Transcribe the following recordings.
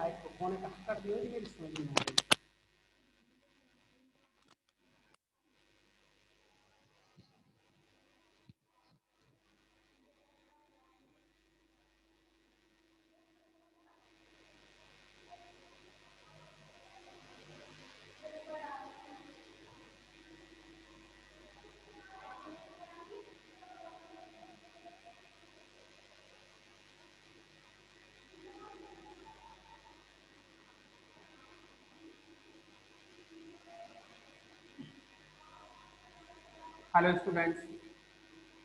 Microphone कहाँ कर दियो मेरी समझ में नहीं आ रही। हेलो स्टूडेंट्स,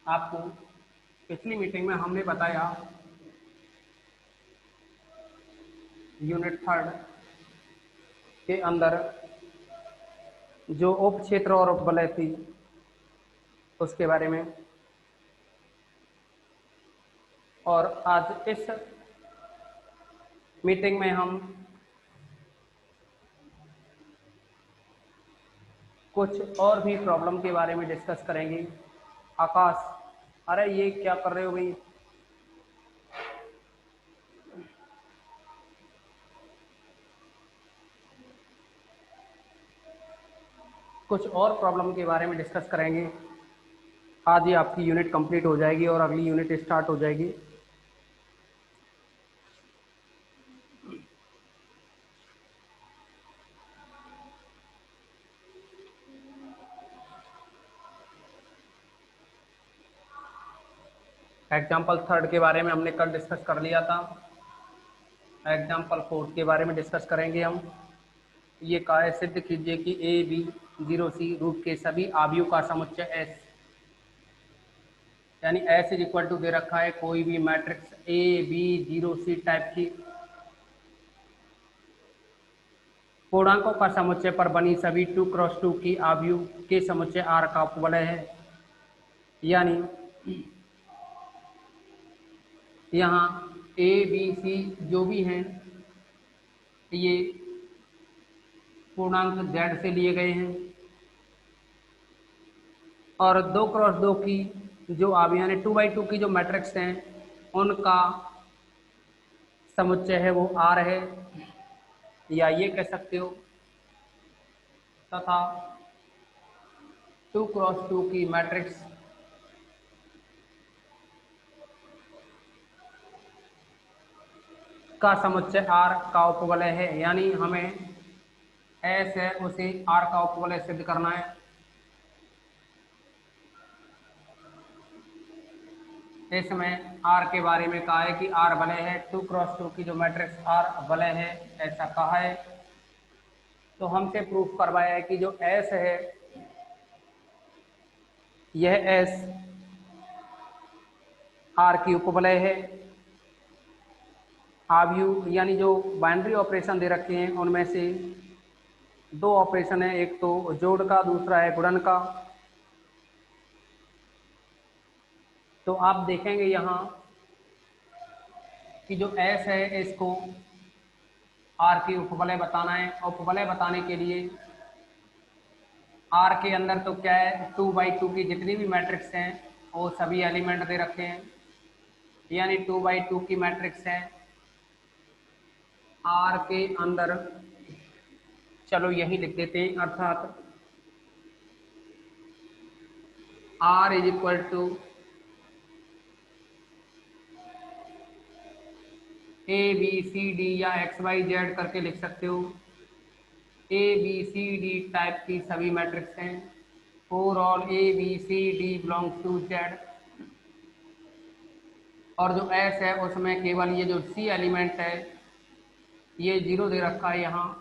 आपको पिछली मीटिंग में हमने बताया यूनिट 3 के अंदर जो उप क्षेत्र और उपवलय थी उसके बारे में, और आज इस मीटिंग में हम कुछ और भी प्रॉब्लम के बारे में डिस्कस करेंगे। आकाश, अरे ये क्या कर रहे हो भाई? कुछ और प्रॉब्लम के बारे में डिस्कस करेंगे। आज ही आपकी यूनिट कंप्लीट हो जाएगी और अगली यूनिट स्टार्ट हो जाएगी। एग्जाम्पल 3 के बारे में हमने कल डिस्कस कर लिया था। एग्जाम्पल 4 के बारे में डिस्कस करेंगे हम। ये कहा है, सिद्ध कीजिए कि ए बी 0C रूप के सभी आव्यूह का समुच्चय एस, यानी एस इज इक्वल टू दे रखा है कोई भी matrix A B 0C type की पूर्णांकों का समुच्चय पर बनी सभी 2x2 की आव्यूह के समुच्चय आर का उपवलय है। यानी यहाँ ए बी सी जो भी हैं ये पूर्णांक z से लिए गए हैं और 2x2 की जो आव्यूह यानी 2x2 की जो मैट्रिक्स हैं उनका समुच्चय है वो आर है, या ये कह सकते हो, तथा 2x2 की मैट्रिक्स का समुच्चय आर का उपवलय है। यानी हमें एस है उसे आर का उपवलय सिद्ध करना है। इसमें आर के बारे में कहा है कि आर वलय है, 2x2 की जो मैट्रिक्स आर वलय है ऐसा कहा है। तो हमसे प्रूफ करवाया है कि जो एस है यह एस आर की उपवलय है। आव्यूह यानी जो बाइनरी ऑपरेशन दे रखे हैं उनमें से दो ऑपरेशन है, एक तो जोड़ का, दूसरा है गुणन का। तो आप देखेंगे यहाँ कि जो एस है इसको आर की उपवलय बताना है। उपवलय बताने के लिए आर के अंदर तो क्या है, 2x2 की जितनी भी मैट्रिक्स हैं वो सभी एलिमेंट दे रखे हैं, यानी 2x2 की मैट्रिक्स है आर के अंदर। चलो यही लिख देते हैं, अर्थात R is equal to A B C D या एक्स वाई जेड करके लिख सकते हो। A B C D type की सभी मैट्रिक्स हैं, for all A B C D belongs to Z. और जो एस है उसमें केवल ये जो सी एलिमेंट है ये 0 दे रखा है यहाँ।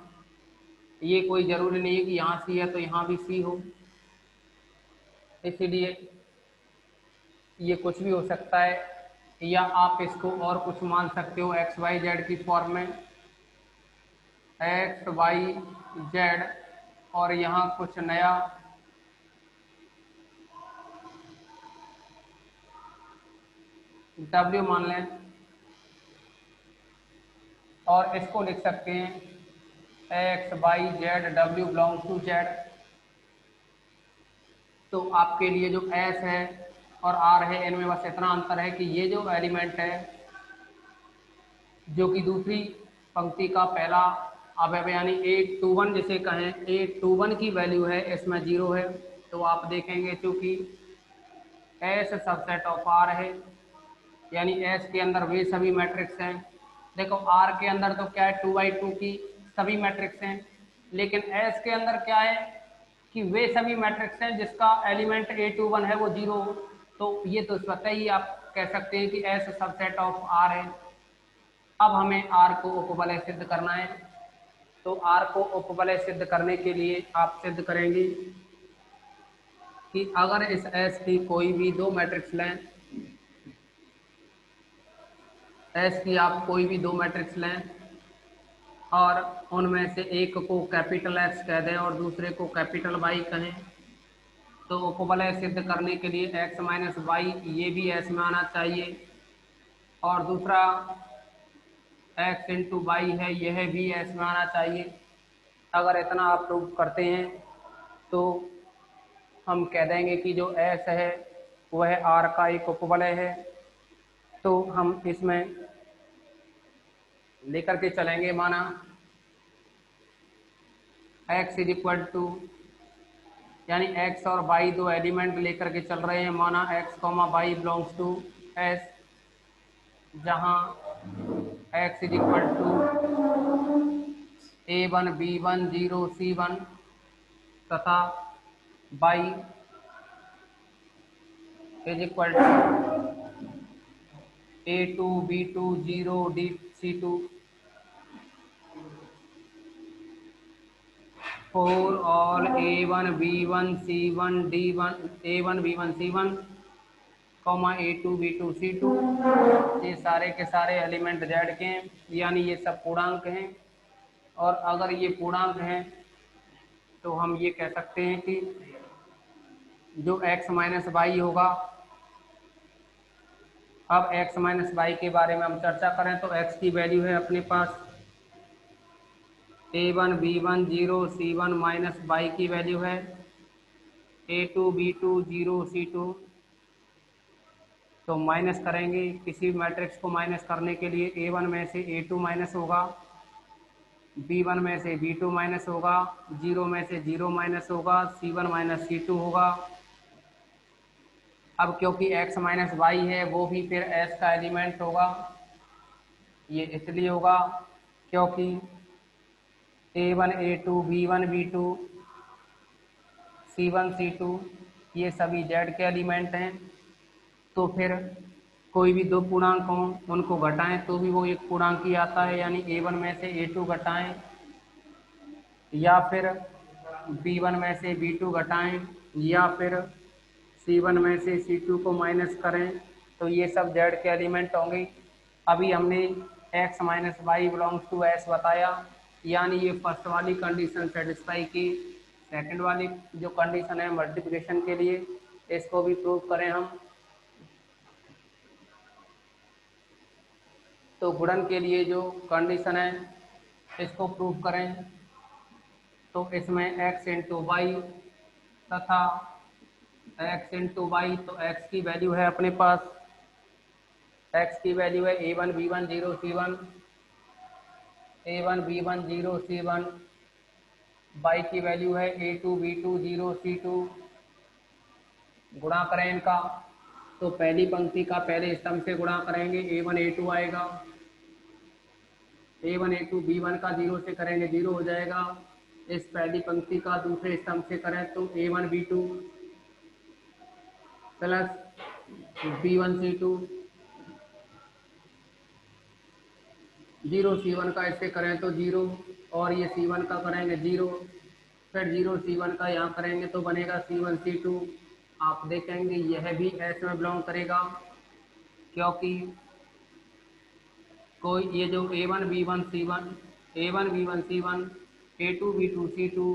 ये कोई जरूरी नहीं है कि यहाँ सी है तो यहाँ भी सी हो, इसीलिए ये कुछ भी हो सकता है, या आप इसको और कुछ मान सकते हो एक्स वाई जेड की फॉर्म में, एक्स वाई जेड, और यहाँ कुछ नया डब्ल्यू मान लें, और इसको लिख सकते हैं X Y Z W belongs to Z. तो आपके लिए जो एस है और आर है इनमें बस इतना अंतर है कि ये जो एलिमेंट है जो कि दूसरी पंक्ति का पहला अवयव यानी A21 जिसे कहें, A21 की वैल्यू है इसमें 0 है। तो आप देखेंगे चूंकि S सबसेट ऑफ R है, यानी S के अंदर वे सभी मैट्रिक्स हैं। देखो R के अंदर तो क्या है, 2×2 की सभी मैट्रिक्स हैं, लेकिन S के अंदर क्या है कि वे सभी मैट्रिक्स हैं जिसका एलिमेंट A21 है वो 0। तो ये तो स्वतः ही आप कह सकते हैं कि S सबसेट ऑफ R है। अब हमें R को उपवलय सिद्ध करना है। तो R को उपवलय सिद्ध करने के लिए आप सिद्ध करेंगे कि अगर इस S की कोई भी दो मैट्रिक्स लें, S की आप कोई भी दो मैट्रिक्स लें और उनमें से एक को कैपिटल X कह दें और दूसरे को कैपिटल Y कहें, तो उपवलय सिद्ध करने के लिए x माइनस वाई ये भी S में आना चाहिए और दूसरा x इंटू वाई है यह भी S में आना चाहिए। अगर इतना आप प्रूव करते हैं तो हम कह देंगे कि जो S है वह R का एक उपवलय है। तो हम इसमें लेकर के चलेंगे, माना x इज इक्वल टू, यानी x और y दो एलिमेंट लेकर के चल रहे हैं, माना x comma Y belongs to S, जहाँ x is equal to A1 B1 0 C1 तथा y is equal to A2 B2 0 D C2 for all A1 B1 C1 D1 A1 B1 C1 comma A2 B2 C2, ये सारे के सारे element Z के हैं, यानी ये सब पूर्णांक हैं। और अगर ये पूर्णांक हैं तो हम ये कह सकते हैं कि जो x माइनस वाई होगा, अब x माइनस वाई के बारे में हम चर्चा करें तो x की वैल्यू है अपने पास A1 B1 0 C1 minus Y की वैल्यू है A2 B2 0 C2। तो माइनस करेंगे, किसी मैट्रिक्स को माइनस करने के लिए A1 में से A2 माइनस होगा, B1 में से B2 माइनस होगा, 0 में से 0 माइनस होगा, C1 माइनस C2 होगा। अब क्योंकि x माइनस वाई है वो भी फिर S का एलिमेंट होगा, ये इसलिए होगा क्योंकि A1 A2 B1 B2 C1 C2 ये सभी Z के एलिमेंट हैं। तो फिर कोई भी दो पूर्णांक हों उनको घटाएं तो भी वो एक पूर्णांक ही आता है, यानी A1 में से A2 घटाएं या फिर B1 में से B2 घटाएं या फिर C1 में से C2 को माइनस करें, तो ये सब Z के एलिमेंट होंगे। अभी हमने x minus Y belongs to S बताया, यानी ये फर्स्ट वाली कंडीशन सेटिस्फाई की। सेकंड वाली जो कंडीशन है मल्टीप्लिकेशन के लिए, इसको भी प्रूव करें हम। तो गुणन के लिए जो कंडीशन है इसको प्रूव करें, तो इसमें x इंटू वाई तथा x इंटू वाई, तो x की वैल्यू है अपने पास, x की वैल्यू है A1 B1 0 C1 A1 B1 0 C1, y की वैल्यू है A2 B2 0 C2। गुणा करें इनका, तो पहली पंक्ति का पहले स्तंभ से गुणा करेंगे, A1 A2 आएगा, A1 A2 B1 का 0 से करेंगे 0 हो जाएगा। इस पहली पंक्ति का दूसरे स्तंभ से करें तो A1 B2 plus B1 C2 0 C1 का इससे करें तो 0 और ये C1 का करेंगे 0, फिर 0 C1 का यहाँ करेंगे तो बनेगा C1 C2। आप देखेंगे यह भी S में बिलोंग करेगा, क्योंकि कोई ये जो A1 B1 C1 A1 B1 C1 A2 B2 C2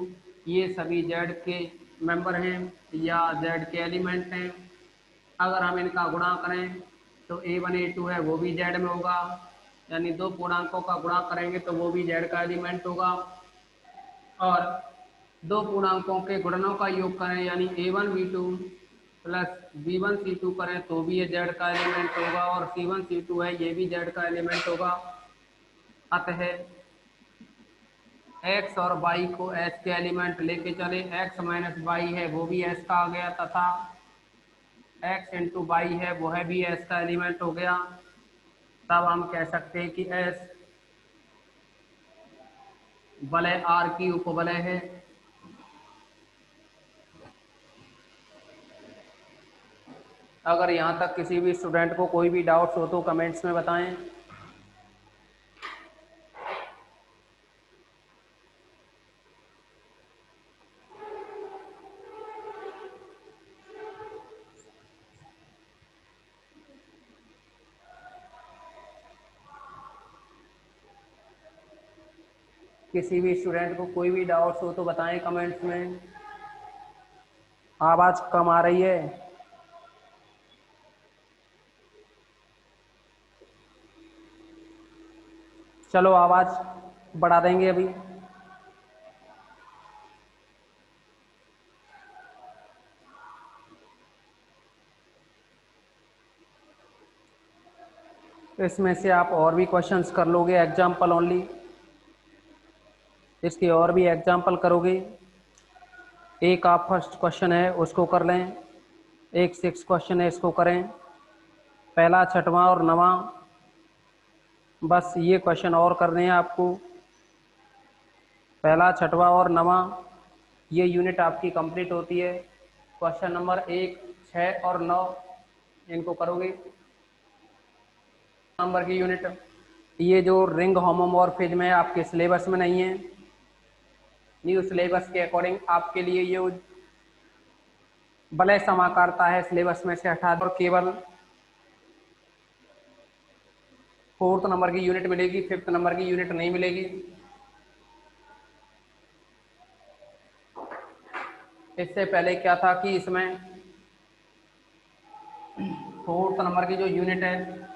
ये सभी Z के मेंबर हैं या Z के एलिमेंट हैं। अगर हम इनका गुणा करें तो A1 A2 है वो भी Z में होगा, यानी दो पूर्णांकों का गुणा करेंगे तो वो भी Z का एलिमेंट होगा। और दो पूर्णांकों के गुणनों का योग करें यानी A1 B2 plus B1 C2 करें तो भी ये Z का एलिमेंट होगा, और C1 C2 है ये भी Z का एलिमेंट होगा। अतः x और y को s के एलिमेंट लेके चले, x माइनस y है वो भी s का आ गया, तथा x इंटू वाई है वह भी s का एलिमेंट हो गया। तब हम कह सकते हैं कि s वलय R की उपवलय है। अगर यहाँ तक किसी भी स्टूडेंट को कोई भी डाउट्स हो तो कमेंट्स में बताएं। किसी भी स्टूडेंट को कोई भी डाउट्स हो तो बताएं कमेंट्स में। आवाज़ कम आ रही है। चलो आवाज़ बढ़ा देंगे अभी। इसमें से आप और भी क्वेश्चंस कर लोगे, एग्जाम्पल ओनली। इसके और भी एग्जाम्पल करोगे। एक आप फर्स्ट क्वेश्चन है उसको कर लें, एक 6 क्वेश्चन है इसको करें, पहला, छठवां और नवां, बस ये क्वेश्चन और करने हैं आपको। पहला, छठवां और नवां, ये यूनिट आपकी कंप्लीट होती है। क्वेश्चन नंबर 1, 6 और 9 इनको करोगे। नंबर की यूनिट, ये जो रिंग होमोमॉर्फिज्म है आपके सिलेबस में नहीं है। न्यू सिलेबस के अकॉर्डिंग आपके लिए ये वलय समाकारता है, सिलेबस में से हटा और केवल 4th नंबर की यूनिट मिलेगी, 5th नंबर की यूनिट नहीं मिलेगी। इससे पहले क्या था कि इसमें 4th नंबर की जो यूनिट है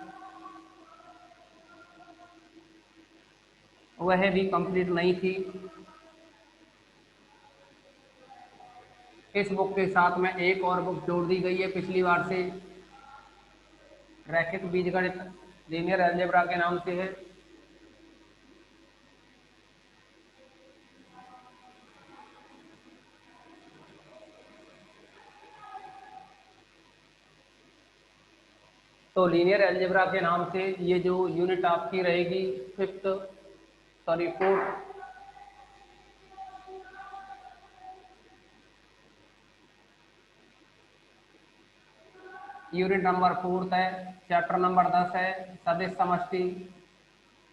वह भी कंप्लीट नहीं थी। इस बुक के साथ में एक और बुक जोड़ दी गई है पिछली बार से, रैखिक बीजगणित लीनियर अलजेब्रा के नाम से है। तो लीनियर अलजेब्रा के नाम से ये जो यूनिट आपकी रहेगी 4th यूनिट नंबर 4 है, चैप्टर नंबर 10 है, सदिश समष्टि,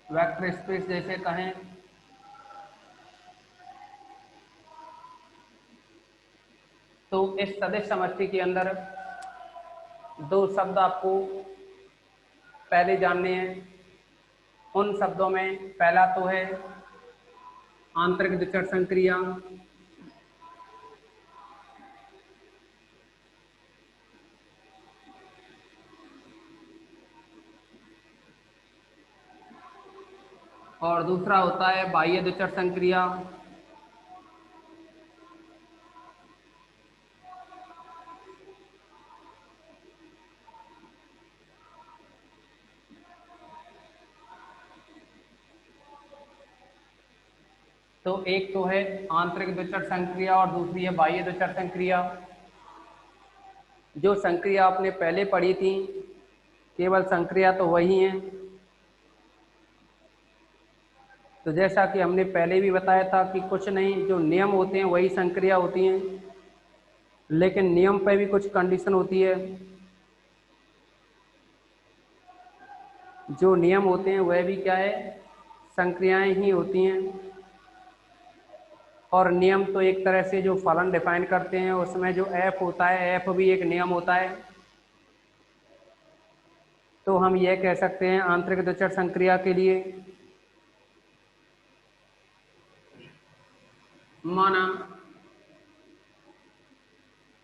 वेक्टर स्पेस जैसे कहें। तो इस सदिश समष्टि के अंदर 2 शब्द आपको पहले जानने हैं। उन शब्दों में पहला तो है आंतरिक द्विचर संक्रिया, और दूसरा होता है बाह्य द्विचर संक्रिया। तो एक तो है आंतरिक द्विचर संक्रिया और दूसरी है बाह्य द्विचर संक्रिया। जो संक्रिया आपने पहले पढ़ी थी केवल संक्रिया तो वही है। तो जैसा कि हमने पहले भी बताया था कि कुछ नहीं, जो नियम होते हैं वही संक्रिया होती हैं, लेकिन नियम पे भी कुछ कंडीशन होती है। जो नियम होते हैं वह भी क्या है, संक्रियाएं ही होती हैं। और नियम तो एक तरह से जो फलन डिफाइन करते हैं उसमें जो एफ होता है, एफ भी एक नियम होता है। तो हम यह कह सकते हैं आंतरिक द्विचर संक्रिया के लिए, माना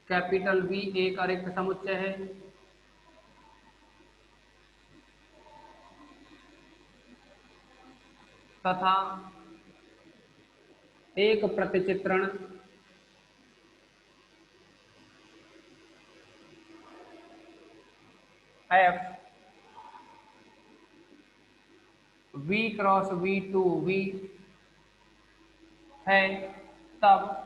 कैपिटल बी एक अरिक्त समुच्चय है तथा एक प्रतिचित्रण एफ V क्रॉस V2V है, तब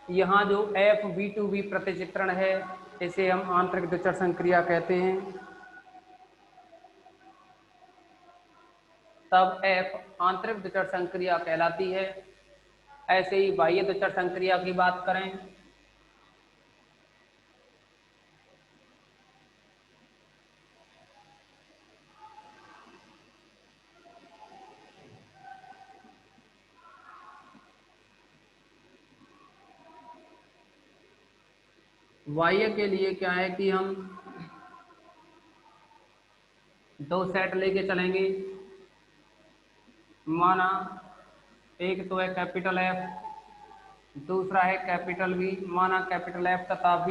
यहाँ जो FV2V प्रतिचित्रण है इसे हम आंतरिक द्विचर संक्रिया कहते हैं। तब F आंतरिक द्विचर संक्रिया कहलाती है। ऐसे ही बाह्य द्विचर संक्रिया की बात करें बाह्य के लिए क्या है कि हम दो सेट लेके चलेंगे। माना एक तो है कैपिटल F, दूसरा है कैपिटल V। माना कैपिटल F तथा V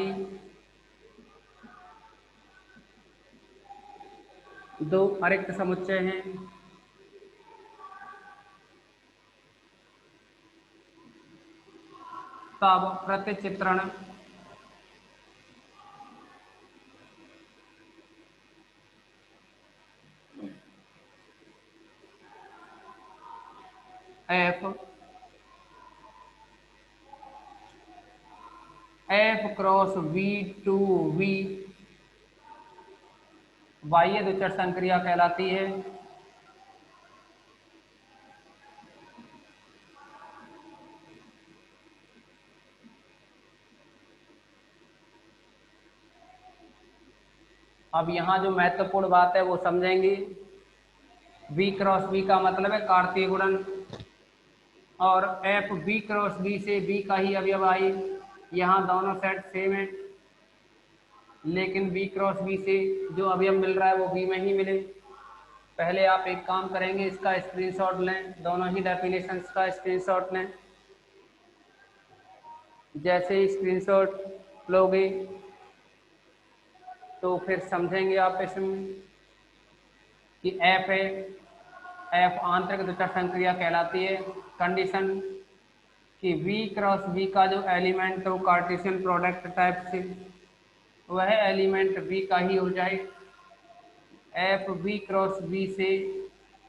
दो अरिक्त समुच्चय हैं। तब प्रतिचित्रण F क्रॉस V2V बाह्य द्विचर संक्रिया कहलाती है। अब यहाँ जो महत्वपूर्ण बात है वो समझेंगे। V क्रॉस V का मतलब है कार्तीय गुणन, और F V क्रॉस V से V का ही अवयव आई। यहाँ दोनों सेट सेम है, लेकिन V क्रॉस V से जो अवयव मिल रहा है वो V में ही मिले। पहले आप एक काम करेंगे, इसका स्क्रीनशॉट लें, दोनों ही डेफिनेशंस का स्क्रीनशॉट लें। जैसे ही स्क्रीनशॉट लोगे तो फिर समझेंगे आप इसमें कि F है, F आंतरिक द्विचर संक्रिया कहलाती है। कंडीशन कि V क्रॉस V का जो एलिमेंट हो कार्टेशियन प्रोडक्ट टाइप से, वह एलिमेंट V का ही हो जाए। F V क्रॉस V से,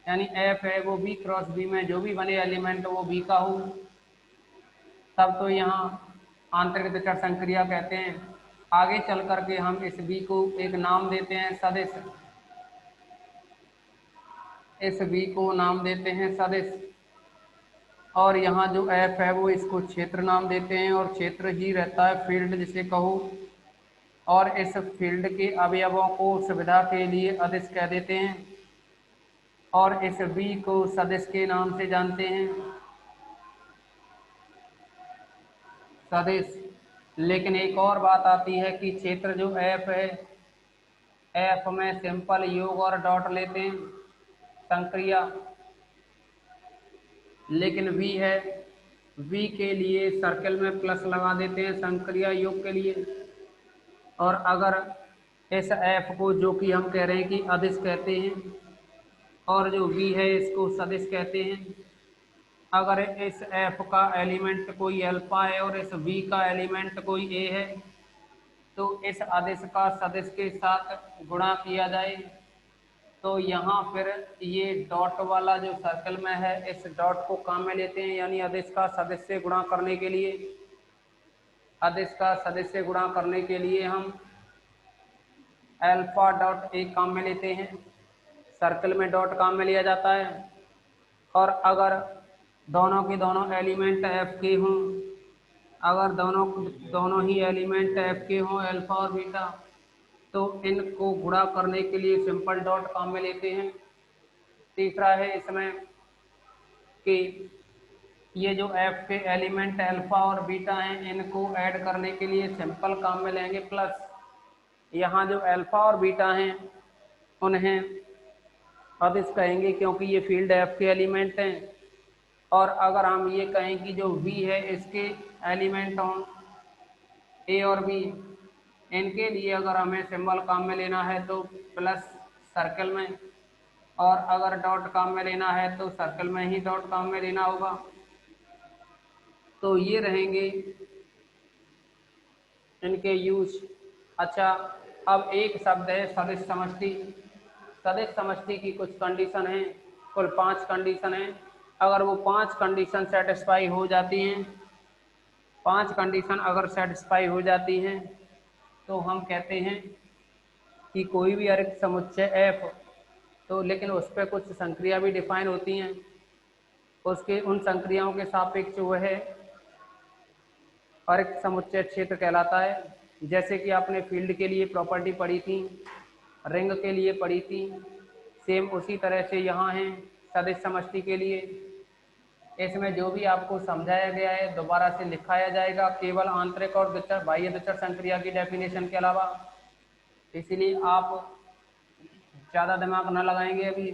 यानी F है वो V क्रॉस V में जो भी बने एलिमेंट वो V का हो, तब तो यहाँ आंतरिक द्विचर संक्रिया कहते हैं। आगे चल करके हम इस V को एक नाम देते हैं सदिश। इस V को नाम देते हैं सदिश, और यहाँ जो F है वो इसको क्षेत्र नाम देते हैं, और क्षेत्र ही रहता है फील्ड जिसे कहो। और इस फील्ड के अवयवों को सुविधा के लिए अदिश कह देते हैं, और इस V को सदिश के नाम से जानते हैं, सदिश। लेकिन एक और बात आती है कि क्षेत्र जो F है, F में सिंपल योग और डॉट लेते हैं संक्रिया, लेकिन V है, V के लिए सर्कल में प्लस लगा देते हैं संक्रिया योग के लिए। और अगर इस F को, जो कि हम कह रहे हैं कि अदिश कहते हैं, और जो V है इसको सदिश कहते हैं, अगर इस F का एलिमेंट कोई अल्फा है और इस V का एलिमेंट कोई A है, तो इस आदेश का सदिश के साथ गुणा किया जाए, तो यहाँ फिर ये डॉट वाला जो सर्कल में है, इस डॉट को काम में लेते हैं। यानी आदेश का सदिश से गुणा करने के लिए, आदेश का सदिश से गुणा करने के लिए हम अल्फा डॉट एक काम में लेते हैं, सर्कल में डॉट काम में लिया जाता है। और अगर दोनों के दोनों एलिमेंट F के हों, अगर दोनों ही एलिमेंट F के हों, अल्फा और बीटा, तो इनको गुणा करने के लिए सिंपल डॉट काम में लेते हैं। तीसरा है इसमें कि ये जो F के एलिमेंट अल्फा और बीटा हैं, इनको ऐड करने के लिए सिंपल काम में लेंगे प्लस। यहाँ जो अल्फा और बीटा हैं उन्हें अदिश कहेंगे, क्योंकि ये फील्ड F के एलिमेंट हैं। और अगर हम ये कहें कि जो V है इसके एलिमेंट हों A और B, इनके लिए अगर हमें सिंबल काम में लेना है तो प्लस सर्कल में, और अगर डॉट काम में लेना है तो सर्कल में ही डॉट काम में लेना होगा। तो ये रहेंगे इनके यूज। अच्छा, अब एक शब्द है सदिश समष्टि। सदिश समष्टि की कुछ कंडीशन है, कुल 5 कंडीशन है। अगर वो 5 कंडीशन सेटिस्फाई हो जाती हैं, 5 कंडीशन अगर सेटिस्फाई हो जाती हैं तो हम कहते हैं कि कोई भी अरिक्त समुच्चय F, तो लेकिन उस पर कुछ संक्रिया भी डिफाइन होती हैं, उसके उन संक्रियाओं के सापेक्ष वह अरिक्त समुच्चय क्षेत्र कहलाता है। जैसे कि आपने फील्ड के लिए प्रॉपर्टी पढ़ी थी, रिंग के लिए पढ़ी थी, सेम उसी तरह से यहाँ है सदिश समष्टि के लिए। इसमें जो भी आपको समझाया गया है दोबारा से लिखाया जाएगा, केवल आंतरिक और द्विचर बाह्य द्विचर संक्रिया की डेफिनेशन के अलावा। इसलिए आप ज़्यादा दिमाग न लगाएंगे अभी,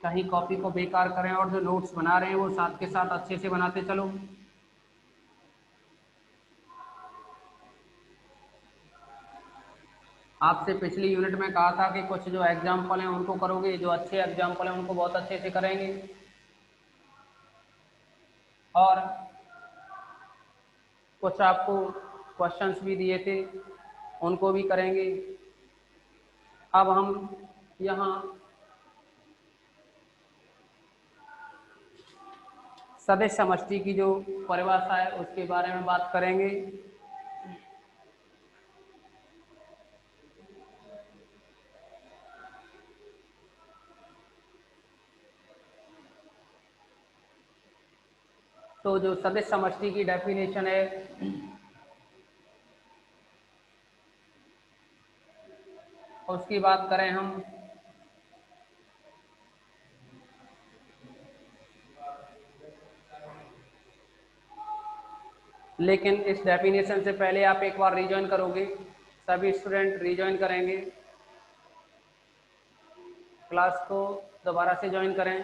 कहीं कॉपी को बेकार करें और जो नोट्स बना रहे हैं वो साथ के साथ अच्छे से बनाते चलो। आपसे पिछली यूनिट में कहा था कि कुछ जो एग्जाम्पल हैं उनको करोगे, जो अच्छे एग्जाम्पल हैं उनको बहुत अच्छे से करेंगे, और कुछ आपको क्वेश्चंस भी दिए थे उनको भी करेंगे। अब हम यहाँ सदिश समष्टि की जो परिभाषा है उसके बारे में बात करेंगे। तो जो सदिश समष्टि की डेफिनेशन है उसकी बात करें हम, लेकिन इस डेफिनेशन से पहले आप एक बार रिजॉइन करोगे, सभी स्टूडेंट रिजॉइन करेंगे, क्लास को दोबारा से ज्वाइन करें।